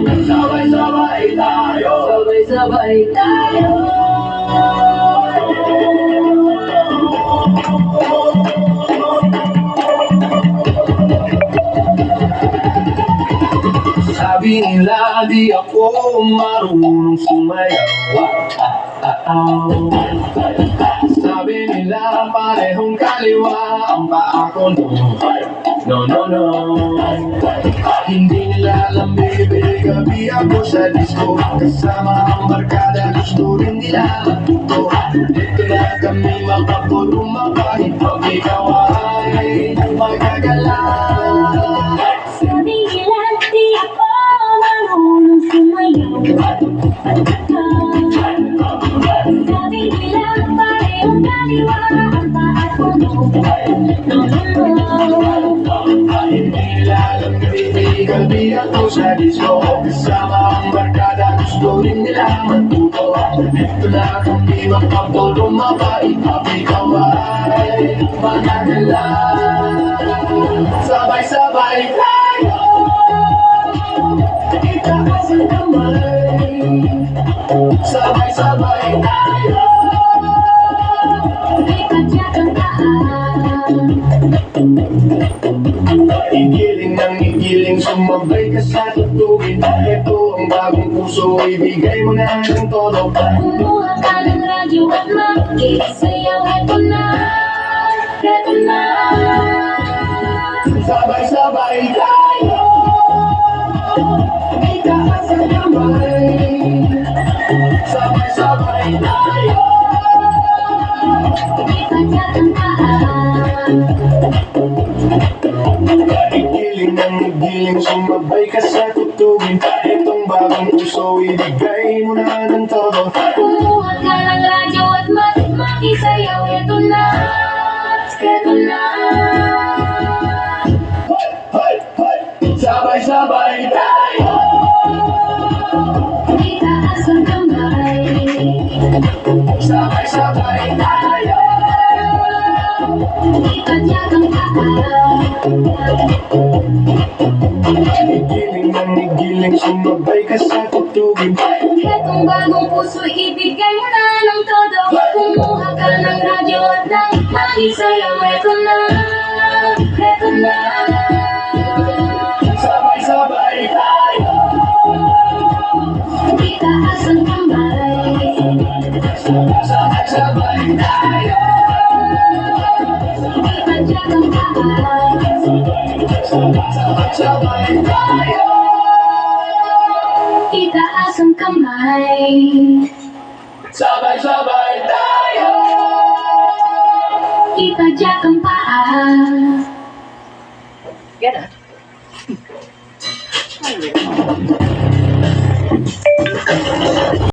Sabay-sabay tayo, sabay-sabay tayo. Sabi nila di ako marunong sumayaw. Sabi nila parehong kaliwa ang paa ko. No, no, no. Hindi nila alam baby, gabi ako sa disco. Kasama ang barkada, gusto rin nila matuto. Dito na kami makapulong kahit pag ikaw ay magagala. Sabi nila di ako marunong sumayaw. Sabi nila parehong kaliwa ang paa ko. No, no, no. Hindi nila alam baby, gabi ako sa disco. Kasama ang barkada, gusto rin nila matuto. Dito na kami makapulong kahit pag ikaw ay magagala. Sabay-sabay tayo, itaas ang kamay. Sabay-sabay tayo, Ikadyak ang paa. igiling ng igiling, sumabay ka sa tutugin. Ito ang bagong puso, ibigay mo na ng todo. Kumuha ka ng radyo at makisayaw. Eto na, eto na. Sabay-sabay tayo, itaas ang kamay. Sabay-sabay tayo, Ikadyak ang paa. igiling ng igiling, sumabay ka sa tutugin. Itong bagong puso, ibigay mo na ng todo. Kumuha ka ng radyo at makisayaw. Eto na, eto na. Hoy, hoy, sabay-sabay tayo, Itaas ang kamay. sabay-sabay tayo. Ikadyak ang paa. Igiling ng igiling, sumabay ka sa tutugin. Etong bagong puso, ibigay mo na ng todo. Kumuha ka ng radyo at nang makisayaw. Eto na, eto na. Sabay-sabay tayo, Itaas ang kamay. sabay-sabay tayo. Ikadyak ang paa. Sabay-sabay tayo, Itaas ang kamay. sabay-sabay tayo. Ikadyak ang paa. Get it.